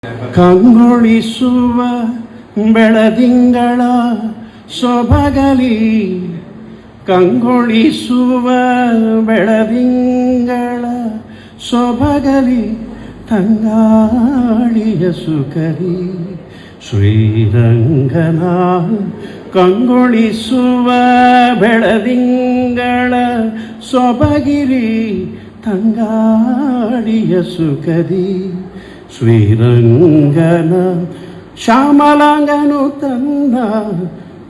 ಕಂಗೊಳಿಸುವ ಬೆಳದಿಂಗಳ ಸೊಬಗಲಿ, ಕಂಗೊಳಿಸುವ ಬೆಳದಿಂಗಳ ಸೊಬಗಲಿ, ತಂಗಾಳಿಯ ಸುಖರಿ ಶ್ರೀರಂಗನ. ಕಂಗೊಳಿಸುವ ಬೆಳದಿಂಗಳ ಸೊಬಗಿರಿ, ತಂಗಾಳಿಯ ಸುಖದಿ ಶ್ರೀರಂಗನ. ಶ್ಯಾಮಲಾಂಗನು ತನ್ನ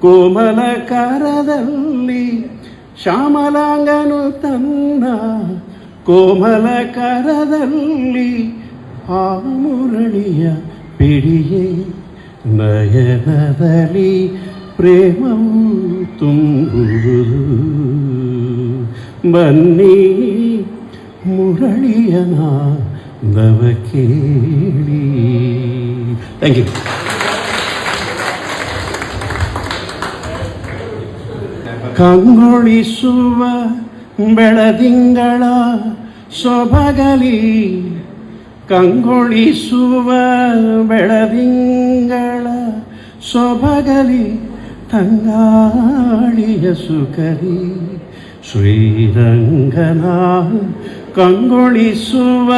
ಕೋಮಲ ಕರದಲ್ಲಿ, ಶ್ಯಾಮಲಾಂಗನು ತನ್ನ ಕೋಮಲ ಕರದಲ್ಲಿ, ಆ ಮುರಳಿಯ ಪಿಡಿಯೇ ನಯನದಲ್ಲಿ ಪ್ರೇಮವು ತುಂಬುವುದು. ಬನ್ನಿ ಮುರಳಿಯನ ನವ ಕೇಳಿ. Thank you. ಕಂಗೊಳಿಸುವ ಬೆಳದಿಂಗಳ ಸೊಬಗಲಿ, ಕಂಗೊಳಿಸುವ ಬೆಳದಿಂಗಳ ಸೊಬಗಲಿ, ತಂಗಾಳಿಯ ಸುಖರಿ ಶ್ರೀರಂಗನ. ಕಂಗೊಳಿಸುವ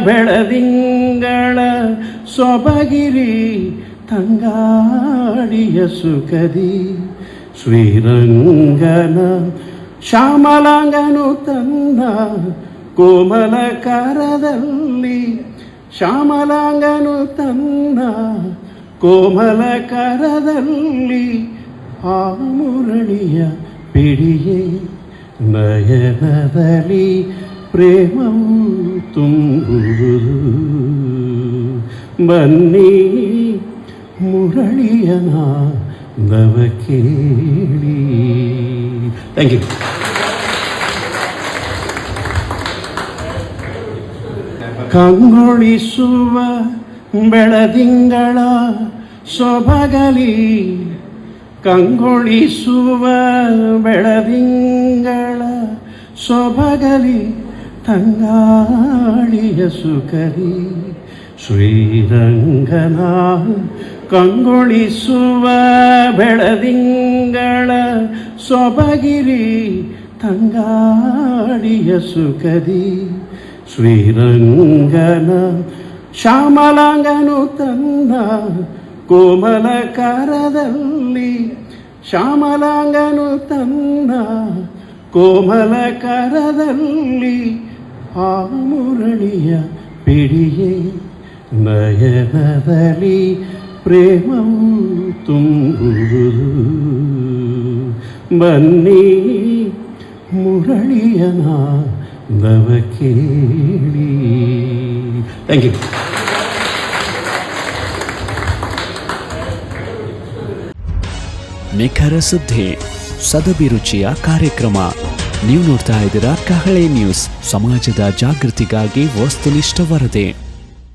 ಬೆಳದಿಂಗಳ ಸೊಬಗಿರಿ, ತಂಗಾಳಿಯ ಸುಖದಿ ಶ್ರೀರಂಗನ. ಶ್ಯಾಮಲಾಂಗನು ತನ್ನ ಕೋಮಲ ಕರದಲ್ಲಿ, ಶ್ಯಾಮಲಾಂಗನು ತನ್ನ ಕೋಮಲ ಕರದಲ್ಲಿ, ಆ ಮುರಳಿಯ ಪಿಡಿಯೇ ನಯನದಲ್ಲಿ ಪ್ರೇಮವು ತುಂಬುವುದು. ಬನ್ನಿ ಮುರಳಿಯನ ನವ ಕೇಳಿ. Thank you. ಕಂಗೊಳಿಸುವ ಬೆಳದಿಂಗಳ ಸೊಬಗಲಿ, ಕಂಗೊಳಿಸುವ ಬೆಳದಿಂಗಳ ಸೊಬಗಲಿ, ತಂಗಾಳಿಯ ಸುಖರಿ ಶ್ರೀರಂಗನ. ಕಂಗೊಳಿಸುವ ಬೆಳದಿಂಗಳ ಸೊಬಗಿರಿ, ತಂಗಾಳಿಯ ಸುಖದಿ ಶ್ರೀರಂಗನ. ಶ್ಯಾಮಲಾಂಗನು ತನ್ನ ಕೋಮಲ ಕರದಲ್ಲಿ, ಶ್ಯಾಮಲಾಂಗನು ತನ್ನ ಕೋಮಲ ಕರದಲ್ಲಿ, ಆ ಮುರಳಿಯ ಪಿಡಿಯೇ ನಯನದಲ್ಲಿ ಪ್ರೇಮವು ತುಂಬುವುದು. ಬನ್ನಿ ಮುರಳಿಯನ ನವ ಕೇಳಿ. Thank you. ನಿಖರ ಸುದ್ದಿ, ಸದಭಿರುಚಿಯ ಕಾರ್ಯಕ್ರಮ. ನೀವು ನೋಡ್ತಾ ಇದ್ದೀರಾ ಕಹಳೆ ನ್ಯೂಸ್, ಸಮಾಜದ ಜಾಗೃತಿಗಾಗಿ ವಸ್ತುನಿಷ್ಠ ವರದಿ.